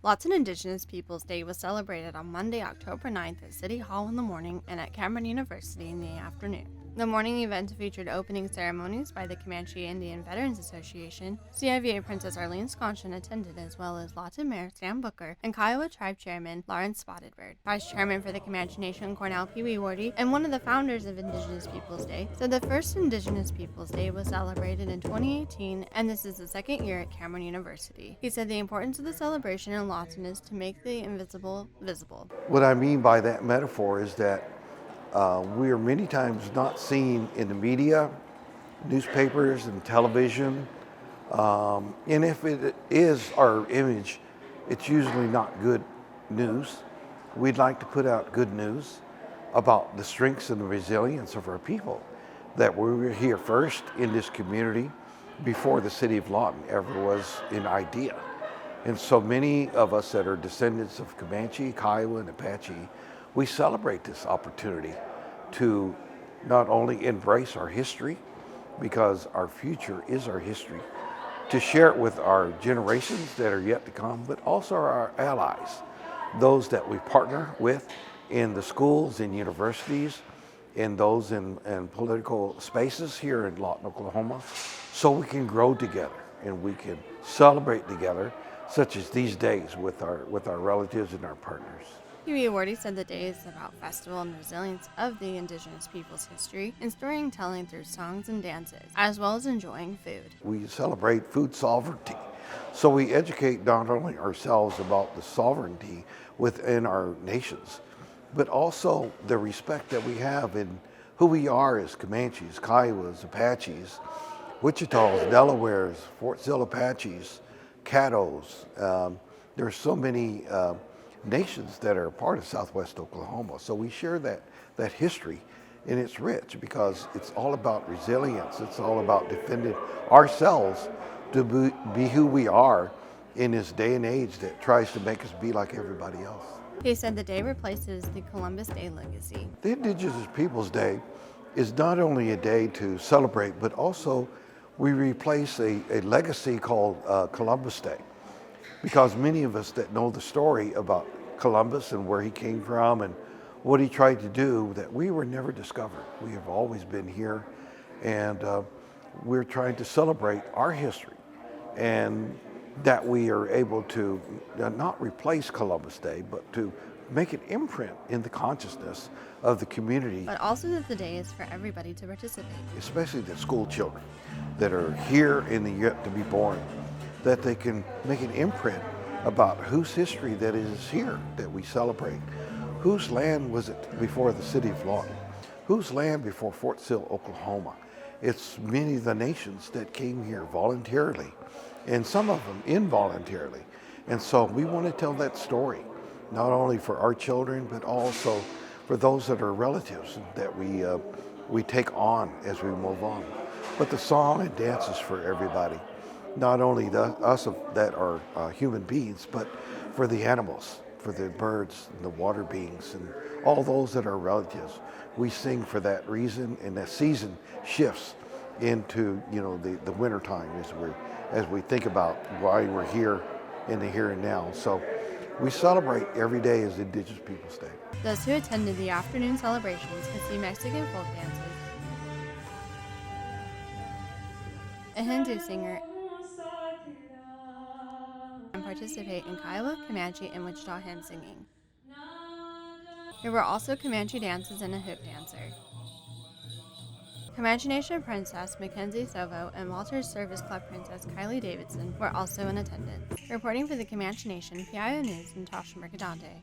Lawton Indigenous Peoples Day was celebrated on Monday, October 9th at City Hall in the morning and at Cameron University in the afternoon. The morning event featured opening ceremonies by the Comanche Indian Veterans Association. CIVA Princess Jolene Schonchin attended, as well as Lawton Mayor Sam Booker and Kiowa Tribe Chairman Lawrence Spottedbird. Vice Chairman for the Comanche Nation Cornel Pewewardy and one of the founders of Indigenous Peoples Day said the first Indigenous Peoples Day was celebrated in 2018 and this is the second year at Cameron University. He said the importance of the celebration in Lawton is to make the invisible visible. What I mean by that metaphor is that we are many times not seen in the media, newspapers and television, and if it is our image, it's usually not good news. We'd like to put out good news about the strengths and the resilience of our people, that we were here first in this community before the city of Lawton ever was an idea. And so many of us that are descendants of Comanche, Kiowa, and Apache, we celebrate this opportunity to not only embrace our history, because our future is our history, to share it with our generations that are yet to come, but also our allies, those that we partner with in the schools and universities, in those in political spaces here in Lawton, Oklahoma, so we can grow together and we can celebrate together, such as these days with our relatives and our partners. Pewewardy said the day is about festival and resilience of the Indigenous people's history and storytelling through songs and dances, as well as enjoying food. We celebrate food sovereignty, so we educate not only ourselves about the sovereignty within our nations, but also the respect that we have in who we are as Comanches, Kiowas, Apaches, Wichitas, Delawares, Fort Sill Apaches, Caddos. There are so many nations that are a part of Southwest Oklahoma. So we share that history, and it's rich because it's all about resilience. It's all about defending ourselves to be who we are in this day and age that tries to make us be like everybody else. He said the day replaces the Columbus Day legacy. The Indigenous Peoples Day is not only a day to celebrate, but also we replace a legacy called Columbus Day. Because many of us that know the story about Columbus and where he came from and what he tried to do, that we were never discovered. We have always been here, and we're trying to celebrate our history, and that we are able to not replace Columbus Day, but to make an imprint in the consciousness of the community. But also that the day is for everybody to participate. Especially the school children that are here in the yet to be born, that they can make an imprint about whose history that is here that we celebrate. Whose land was it before the city of Lawton? Whose land before Fort Sill, Oklahoma? It's many of the nations that came here voluntarily, and some of them involuntarily. And so we want to tell that story, not only for our children, but also for those that are relatives that we take on as we move on. But the song and dance is for everybody. Not only us that are human beings, but for the animals, for the birds and the water beings and all those that are relatives. We sing for that reason, and that season shifts into the winter time as we think about why we're here in the here and now. So we celebrate every day as Indigenous Peoples Day. Those who attended the afternoon celebrations could see Mexican folk dances, a Hindu singer, and participate in Kiowa, Comanche, and Wichita hymn singing. There were also Comanche dances and a hoop dancer. Comanche Nation Princess Mackenzie Sovo and Walters Service Club Princess Kylie Davidson were also in attendance. Reporting for the Comanche Nation, PIO News, and Tasha Mercadante.